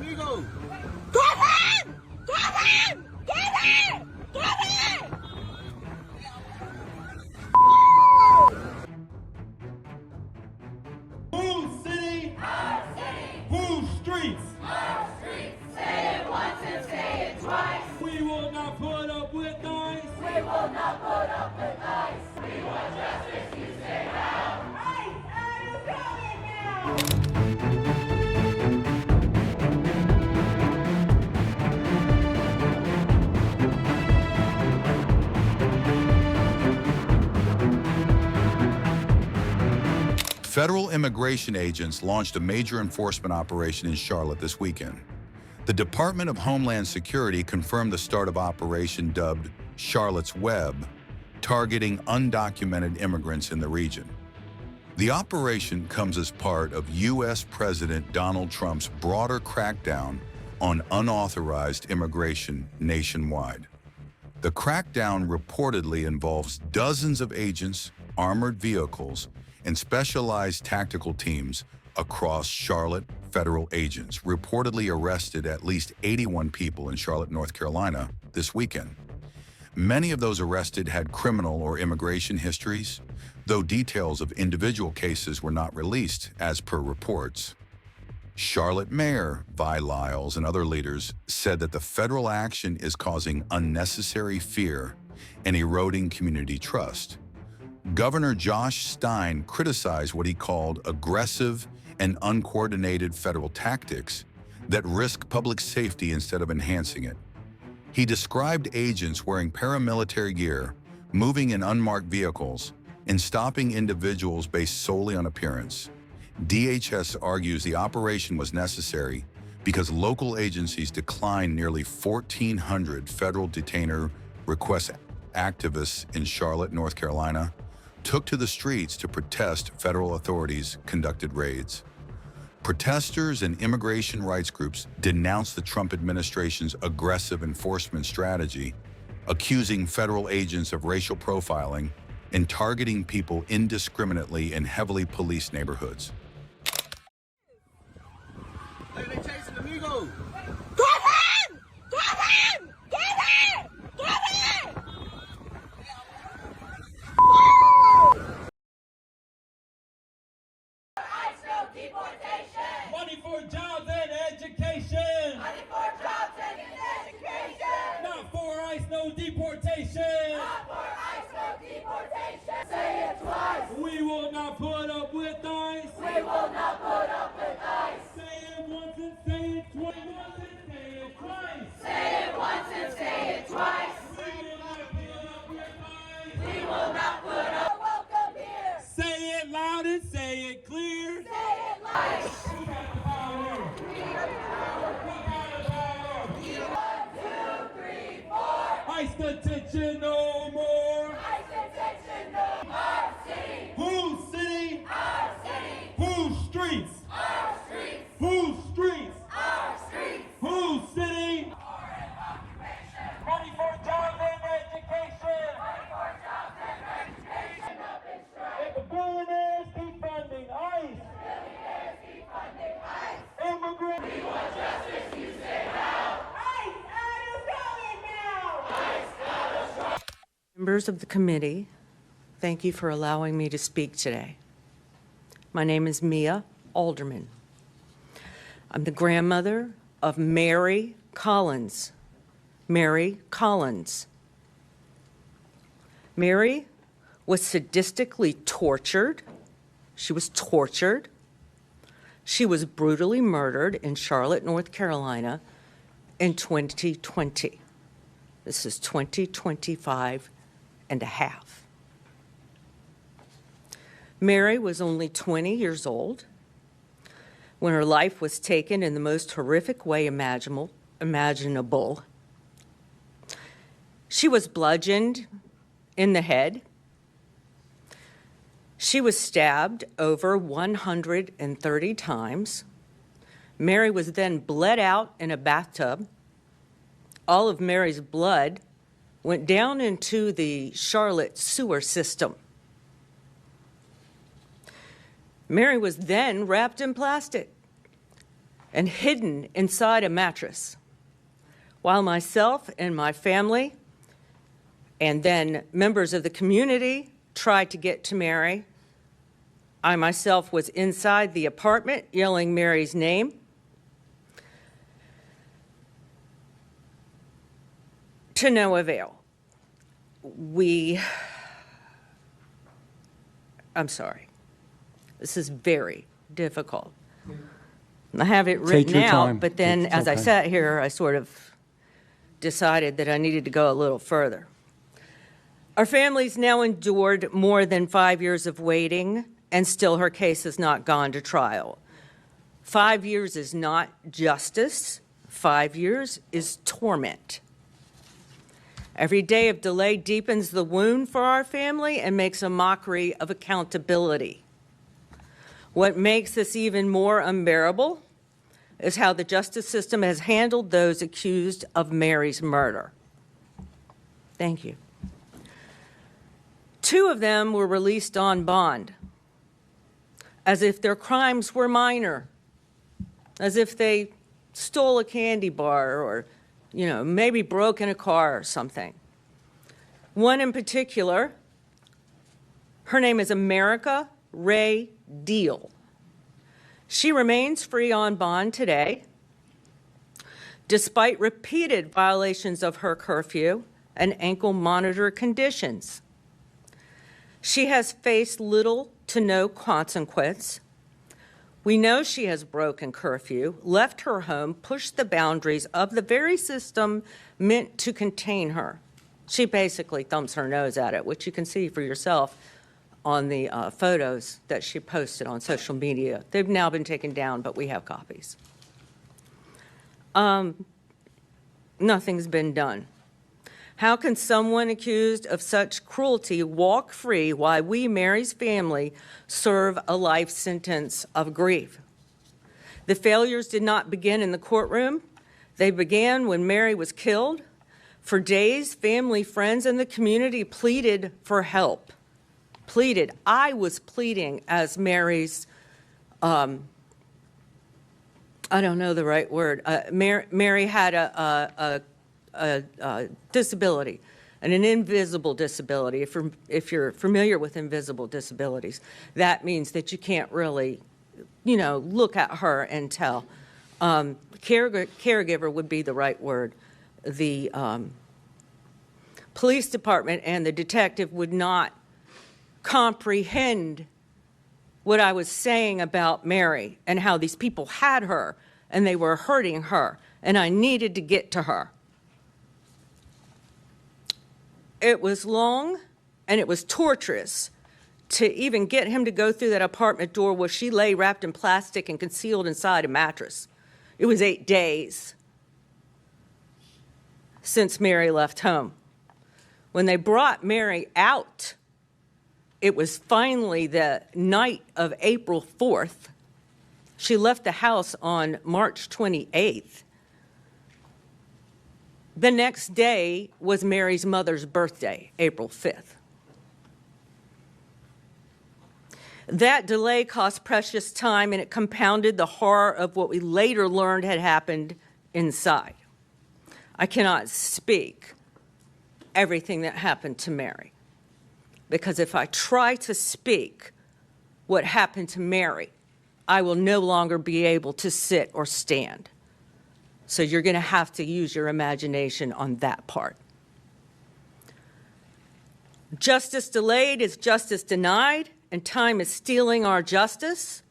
amigo. Come on! Come on! Come on! Come on! Whose city? Our city. Whose streets? Our streets. Say it once and say it twice. We will not put up with ICE. We will not put up with ICE. We want justice, you say now. ICE, are you coming now? Federal immigration agents launched a major enforcement operation in Charlotte this weekend. The Department of Homeland Security confirmed the start of operation dubbed Charlotte's Web, targeting undocumented immigrants in the region. The operation comes as part of U.S. President Donald Trump's broader crackdown on unauthorized immigration nationwide. The crackdown reportedly involves dozens of agents, armored vehicles, and specialized tactical teams across Charlotte. Federal agents reportedly arrested at least 81 people in Charlotte, North Carolina this weekend. Many of those arrested had criminal or immigration histories, though details of individual cases were not released as per reports. Charlotte Mayor Vi Lyles and other leaders said that the federal action is causing unnecessary fear and eroding community trust. Governor Josh Stein criticized what he called aggressive and uncoordinated federal tactics that risk public safety instead of enhancing it. He described agents wearing paramilitary gear, moving in unmarked vehicles, and stopping individuals based solely on appearance. DHS argues the operation was necessary because local agencies declined nearly 1,400 federal detainer request. Activists in Charlotte, North Carolina, took to the streets to protest federal authorities' conducted raids. Protesters and immigration rights groups denounced the Trump administration's aggressive enforcement strategy, accusing federal agents of racial profiling and targeting people indiscriminately in heavily policed neighborhoods. Hey, they chasing amigo. Come on! Come on! Come on! Come on! ICE no deportation. Money for jobs and education. Money for jobs and education. Not for ICE, no deportation. Not for ICE no deportation. Say it twice. We will not put up with ICE. We will not put up with ICE. Say it once and say it twice. Say it once and say it twice. We will not put up with ICE. We will not put up. Welcome here. Say it loud and say it clear. Say it loud. Who got the power? We got the power. Who got the power? 1, 2, 3, 4. ICE detention no more. ICE detention no. Our city. Whose city? Our city. Whose streets? Our streets. Whose streets? Our streets. Whose city? Foreign occupation. Money for jobs and education. Money for jobs and education. Up in strike. If the billionaires keep funding ICE, Billionaires keep funding ICE. immigrants. We want justice, you say now. ICE, are you coming now? ICE got us. Members of the committee, thank you for allowing me to speak today. My name is Mia Alderman. I'm the grandmother of Mary Collins. Mary Collins. Mary was sadistically tortured. She was tortured. She was brutally murdered in Charlotte, North Carolina in 2020. This is 2025 and a half. Mary was only 20 years old when her life was taken in the most horrific way imaginable. She was bludgeoned in the head. She was stabbed over 130 times. Mary was then bled out in a bathtub. All of Mary's blood went down into the Charlotte sewer system. Mary was then wrapped in plastic and hidden inside a mattress, while myself and my family and then members of the community tried to get to Mary. I myself was inside the apartment yelling Mary's name. To no avail. I'm sorry. This is very difficult. I have it written your out, time. but then It's as I okay. sat here, I sort of decided that I needed to go a little further. Our family's now endured more than 5 years of waiting, and still her case has not gone to trial. 5 years is not justice. 5 years is torment. Every day of delay deepens the wound for our family and makes a mockery of accountability. What makes this even more unbearable is how the justice system has handled those accused of Mary's murder. Thank you. 2 of them were released on bond, as if their crimes were minor, as if they stole a candy bar or, maybe broke in a car or something. One in particular, her name is America Ray Deal. She remains free on bond today, despite repeated violations of her curfew and ankle monitor conditions. She has faced little to no consequence. We know she has broken curfew, left her home, pushed the boundaries of the very system meant to contain her. She basically thumbs her nose at it, which you can see for yourself on the photos that she posted on social media. They've now been taken down, but we have copies. Nothing's been done. How can someone accused of such cruelty walk free while we, Mary's family, serve a life sentence of grief? The failures did not begin in the courtroom. They began when Mary was killed. For days, family, friends, and the community pleaded for help. Pleaded. I was pleading as Mary's, I don't know the right word. Mary had a disability, and an invisible disability. If you're familiar with invisible disabilities, that means that you can't really, look at her and tell. Caregiver would be the right word. The police department and the detective would not comprehend what I was saying about Mary and how these people had her and they were hurting her, and I needed to get to her. It was long and it was torturous to even get him to go through that apartment door where she lay wrapped in plastic and concealed inside a mattress. It was 8 days since Mary left home. When they brought Mary out, it was finally the night of April 4th. She left the house on March 28th. The next day was Mary's mother's birthday, April 5th. That delay cost precious time, and it compounded the horror of what we later learned had happened inside. I cannot speak everything that happened to Mary, because if I try to speak what happened to Mary, I will no longer be able to sit or stand. So you're going to have to use your imagination on that part. Justice delayed is justice denied, and time is stealing our justice.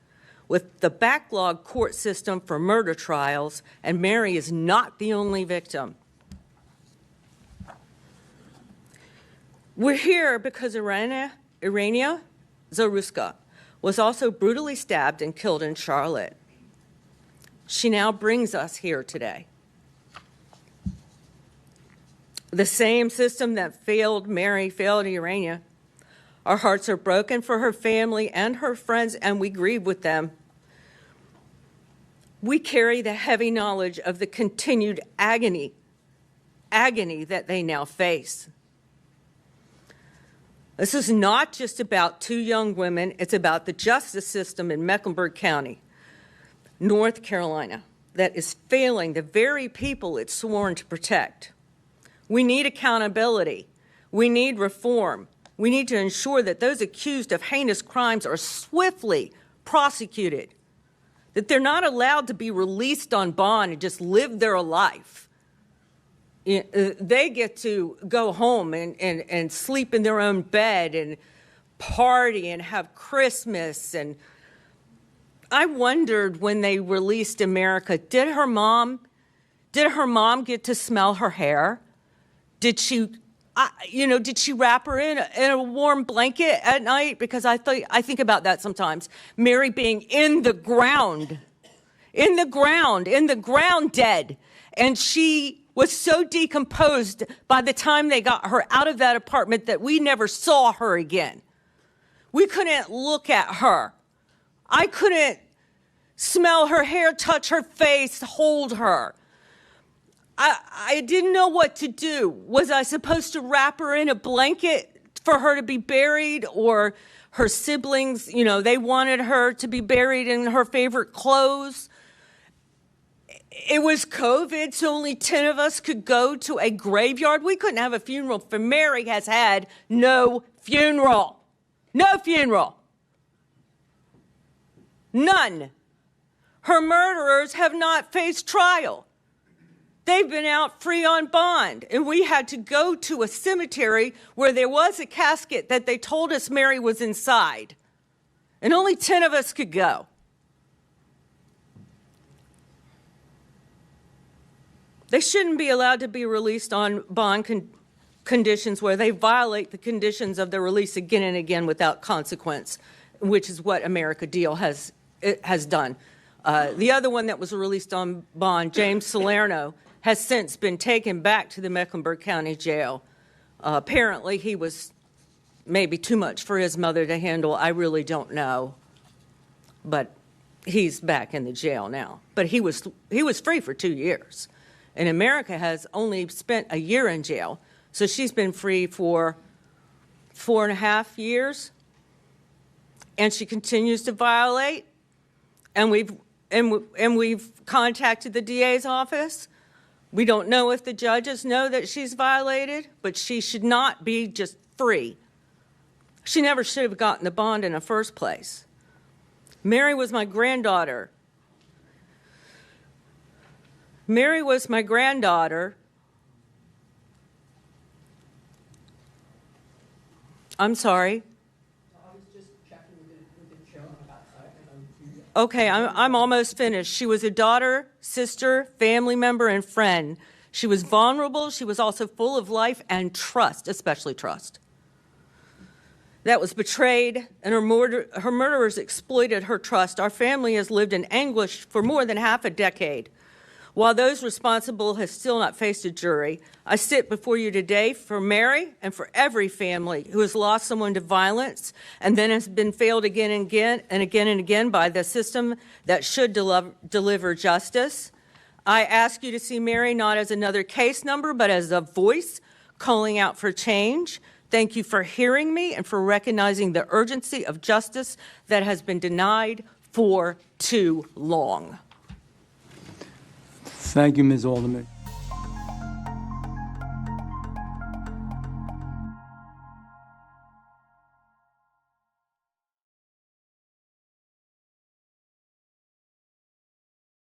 With the backlog court system for murder trials, and Mary is not the only victim. We're here because Irania Zaruska was also brutally stabbed and killed in Charlotte. She now brings us here today. The same system that failed Mary failed Irania. Our hearts are broken for her family and her friends, and we grieve with them. We carry the heavy knowledge of the continued agony that they now face. This is not just about 2 young women, it's about the justice system in Mecklenburg County. North Carolina that is failing the very people it's sworn to protect. We need accountability. We need reform. We need to ensure that those accused of heinous crimes are swiftly prosecuted, that they're not allowed to be released on bond and just live their life. They get to go home and sleep in their own bed and party and have Christmas. And I wondered when they released America, did her mom get to smell her hair? Did she wrap her in a warm blanket at night? Because I think about that sometimes. Mary being in the ground dead. And she was so decomposed by the time they got her out of that apartment that we never saw her again. We couldn't look at her. I couldn't smell her hair, touch her face, hold her. I didn't know what to do. Was I supposed to wrap her in a blanket for her to be buried? Or her siblings, they wanted her to be buried in her favorite clothes. It was COVID, so only 10 of us could go to a graveyard. We couldn't have a funeral, for Mary has had no funeral. No funeral. None. Her murderers have not faced trial. They've been out free on bond, and we had to go to a cemetery where there was a casket that they told us Mary was inside, and only 10 of us could go. They shouldn't be allowed to be released on bond conditions where they violate the conditions of their release again and again without consequence, which is what America Deal has done. The other one that was released on bond, James Salerno, has since been taken back to the Mecklenburg County Jail. Apparently, he was maybe too much for his mother to handle. I really don't know. But he's back in the jail now. But he was free for 2 years. And America has only spent a year in jail. So she's been free for 4.5 years. And she continues to violate. And we've contacted the DA's office. We don't know if the judges know that she's violated, but she should not be just free. She never should have gotten the bond in the first place. Mary was my granddaughter. Mary was my granddaughter. I'm sorry. Okay, I'm almost finished. She was a daughter, sister, family member, and friend. She was vulnerable. She was also full of life and trust, especially trust. That was betrayed, and her murderers exploited her trust. Our family has lived in anguish for more than half a decade. While those responsible have still not faced a jury, I sit before you today for Mary and for every family who has lost someone to violence and then has been failed again and again by the system that should deliver justice. I ask you to see Mary not as another case number, but as a voice calling out for change. Thank you for hearing me and for recognizing the urgency of justice that has been denied for too long. Thank you, Ms. Alderman.